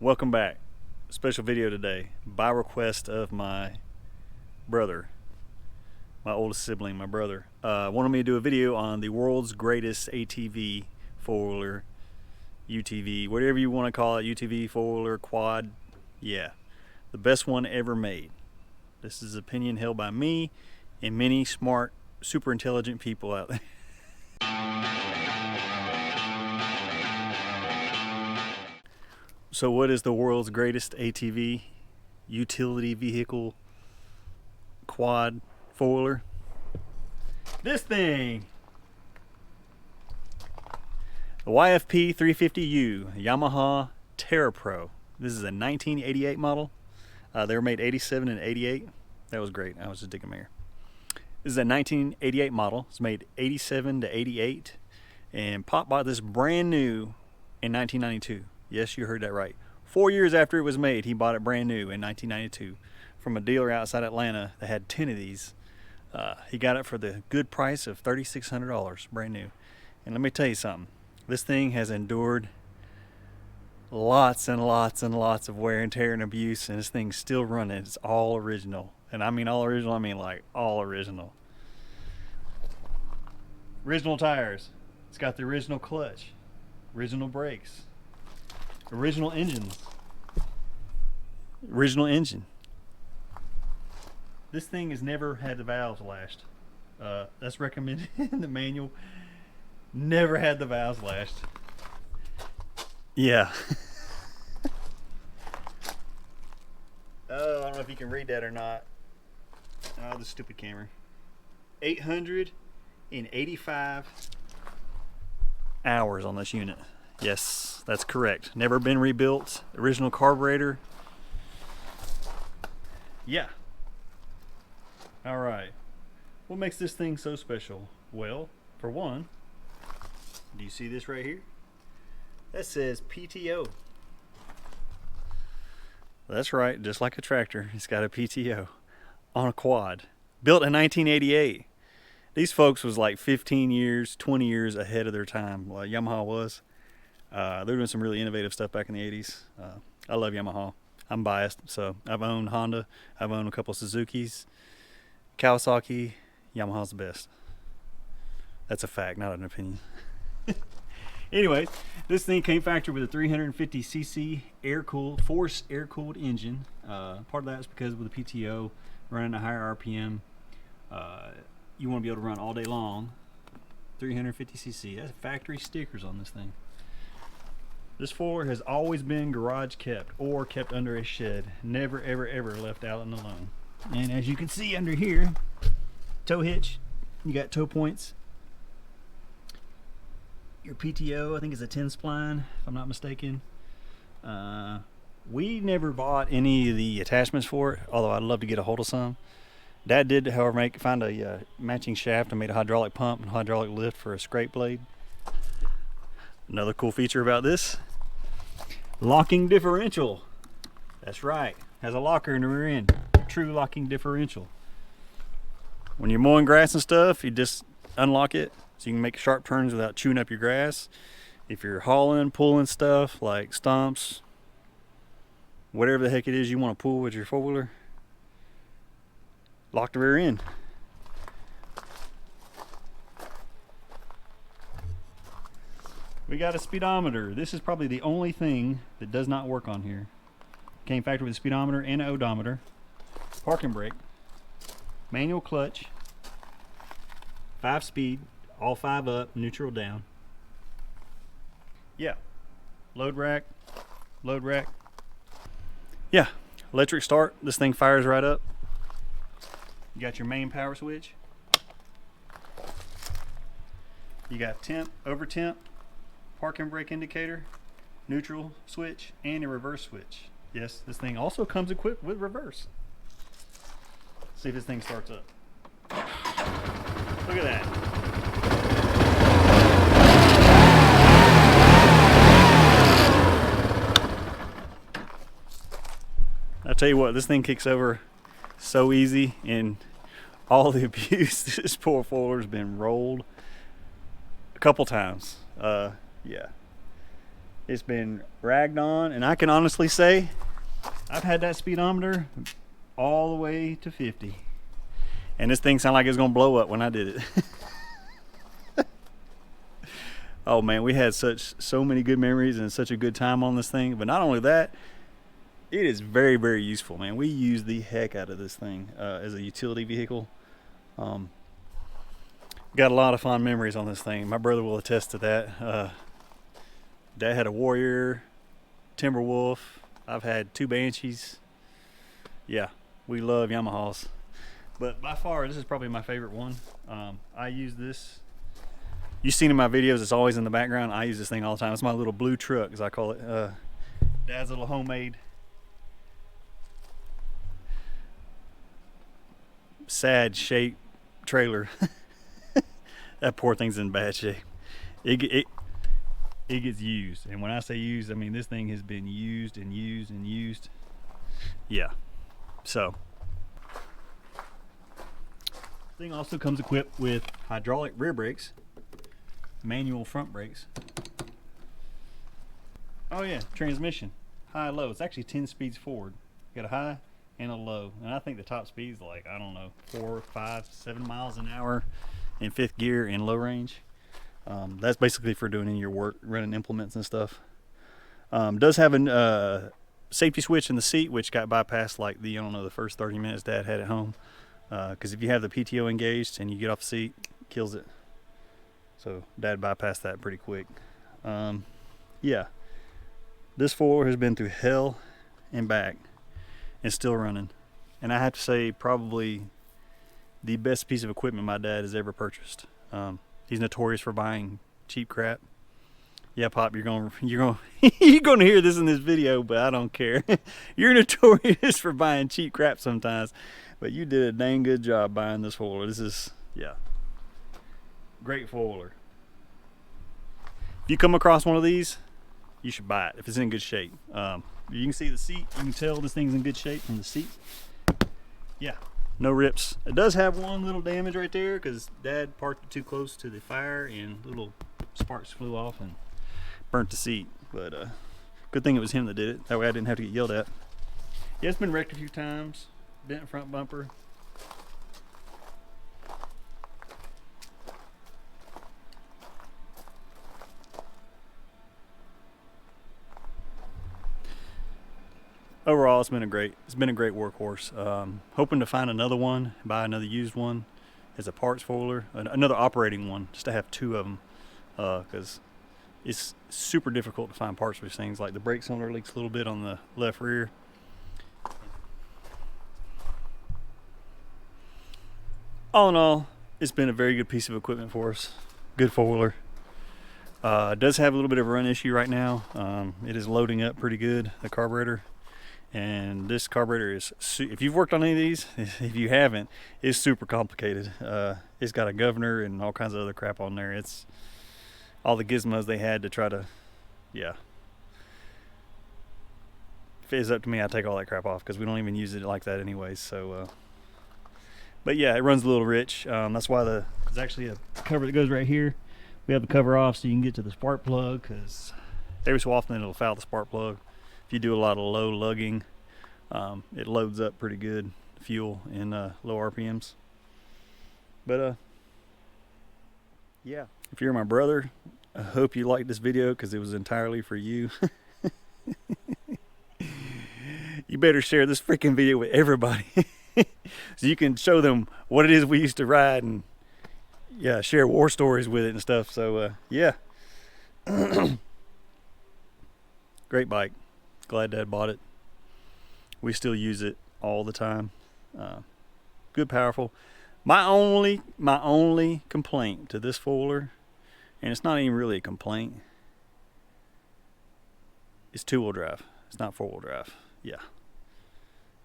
Welcome back. Special video today by request of my brother, my oldest sibling, my brother. Wanted me to do a video on the world's greatest ATV, four-wheeler, UTV, whatever you want to call it, UTV, four-wheeler, quad, yeah. The best one ever made. This is opinion held by me and many smart, super intelligent people out there. So what is the world's greatest ATV, utility vehicle, quad, four-wheeler? This thing! The YFP 350U, Yamaha Terra Pro. This is a 1988 model. They were made 87 and 88. That was great. I was just digging my ear. This is a 1988 model. It's made 87 to 88. And Pop bought this brand new in 1992. Yes, you heard that right. 4 years after it was made, he bought it brand new in 1992 from a dealer outside Atlanta that had 10 of these. He got it for the good price of $3,600, brand new. And let me tell you something. This thing has endured lots and lots and lots of wear and tear and abuse, and this thing's still running. It's all original. And I mean all original, I mean like all original. Original tires. It's got the original clutch, original brakes, original engines, original engine. This thing has never had the valves lashed. That's recommended in the manual. Never had the valves lashed. Yeah. Oh, I don't know if you can read that or not. Oh, the stupid camera. 885 hours on this unit. Yes, that's correct. Never been rebuilt. Original carburetor. Yeah. All right. What makes this thing so special? Well, for one, do you see this right here? That says PTO. That's right, just like a tractor, it's got a PTO on a quad. Built in 1988. These folks was like 15 years, 20 years ahead of their time. Well, Yamaha was. They were doing some really innovative stuff back in the 80s. I love Yamaha. I'm biased, so I've owned Honda. I've owned a couple of Suzukis. Kawasaki. Yamaha's the best. That's a fact, not an opinion. Anyway, this thing came factory with a 350cc air-cooled, forced air-cooled engine. Part of that is because with the PTO running a higher RPM, you want to be able to run all day long. 350cc. That's factory stickers on this thing. This four has always been garage kept or kept under a shed. Never, ever, ever left out and alone. And as you can see under here, tow hitch. You got tow points. Your PTO, I think, is a 10 spline, if I'm not mistaken. We never bought any of the attachments for it, although I'd love to get a hold of some. Dad did, however, find a matching shaft and made a hydraulic pump and hydraulic lift for a scrape blade. Another cool feature about this, locking differential. That's right, has a locker in the rear end. True locking differential. When you're mowing grass and stuff, you just unlock it so you can make sharp turns without chewing up your grass. If you're hauling, pulling stuff like stumps, whatever the heck it is you want to pull with your four-wheeler, lock the rear end. We got a speedometer. This is probably the only thing that does not work on here. Came factory with a speedometer and an odometer. Parking brake. Manual clutch. 5-speed. All 5 up, neutral down. Yeah. Load rack. Load rack. Yeah. Electric start. This thing fires right up. You got your main power switch. You got temp, over temp, parking brake indicator, neutral switch, and a reverse switch. Yes, this thing also comes equipped with reverse. See if this thing starts up. Look at that. I tell you what, this thing kicks over so easy, and all the abuse, this poor four-wheeler's been rolled a couple times. Yeah. It's been ragged on, and I can honestly say I've had that speedometer all the way to 50. And this thing sounded like it was gonna blow up when I did it. Oh man, we had so many good memories and such a good time on this thing. But not only that, it is very, very useful, man. We use the heck out of this thing as a utility vehicle. Got a lot of fond memories on this thing. My brother will attest to that. Dad had a Warrior, Timberwolf. I've had 2 Banshees. Yeah, we love Yamahas. But by far, this is probably my favorite one. I use this. You've seen in my videos, it's always in the background. I use this thing all the time. It's my little blue truck, as I call it. Dad's little homemade, sad shape trailer. That poor thing's in bad shape. It gets used. And when I say used, I mean this thing has been used and used and used. Yeah. So. Thing also comes equipped with hydraulic rear brakes, manual front brakes. Oh yeah, transmission, high low. It's actually 10 speeds forward. You got a high and a low, and I think the top speed's like, I don't know, 4, 5, 7 miles an hour in 5th gear in low range. That's basically for doing in your work, running implements and stuff. Does have a safety switch in the seat, which got bypassed like I don't know, the first 30 minutes Dad had at home. Because if you have the PTO engaged and you get off the seat, it kills it. So Dad bypassed that pretty quick. Yeah, this 4 has been through hell and back and still running. And I have to say, probably the best piece of equipment my dad has ever purchased. He's notorious for buying cheap crap. Yeah, Pop, you're gonna hear this in this video, but I don't care. You're notorious for buying cheap crap sometimes, but you did a dang good job buying this 4-wheeler. This is, yeah, great 4-wheeler. If you come across one of these, you should buy it if it's in good shape. You can see the seat. You can tell this thing's in good shape from the seat. Yeah, no rips. It does have one little damage right there because Dad parked it too close to the fire and little sparks flew off and burnt the seat. But good thing it was him that did it. That way I didn't have to get yelled at. Yeah, it's been wrecked a few times. Bent front bumper. Overall, it's been a great workhorse. Hoping to find another one, buy another used one as a parts 4-wheeler, another operating one, just to have 2 of them, because it's super difficult to find parts for these things. Like the brake cylinder leaks a little bit on the left rear. All in all, it's been a very good piece of equipment for us. Good 4-wheeler. It does have a little bit of a run issue right now. It is loading up pretty good, the carburetor. And this carburetor is, if you've worked on any of these, if you haven't, it's super complicated. It's got a governor and all kinds of other crap on there. It's all the gizmos they had to try to, yeah. If it's up to me, I take all that crap off because we don't even use it like that anyways. So, but yeah, it runs a little rich. That's why there's actually a cover that goes right here. We have the cover off so you can get to the spark plug, because every so often it'll foul the spark plug. If you do a lot of low lugging, it loads up pretty good fuel in low RPMs. But yeah, if you're my brother, I hope you liked this video because it was entirely for you. You better share this freaking video with everybody so you can show them what it is we used to ride and, yeah, share war stories with it and stuff. So yeah. Great bike. Glad Dad bought it. We still use it all the time. Good, powerful. My only complaint to this 4-wheeler, and it's not even really a complaint, it's 2-wheel drive. It's not 4-wheel drive. Yeah.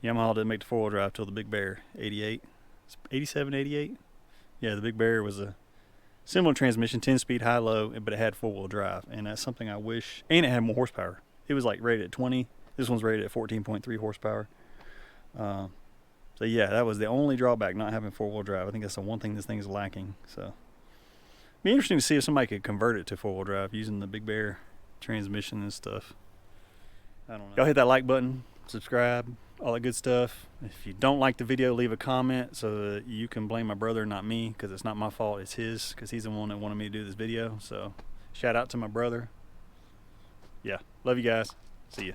Yamaha didn't make the 4-wheel drive till the Big Bear 88, 87, 88. Yeah, the Big Bear was a similar transmission, 10-speed high-low, but it had 4-wheel drive, and that's something I wish. And it had more horsepower. It was like rated at 20. This one's rated at 14.3 horsepower. So yeah, that was the only drawback, not having 4-wheel drive. I think that's the one thing this thing is lacking. So, be interesting to see if somebody could convert it to 4-wheel drive using the Big Bear. transmission and stuff. I don't know. Y'all hit that like button, subscribe, all that good stuff. If you don't like the video, leave a comment so that you can blame my brother, not me, because it's not my fault, it's his, because he's the one that wanted me to do this video. So shout out to my brother. Yeah, love you guys. See ya.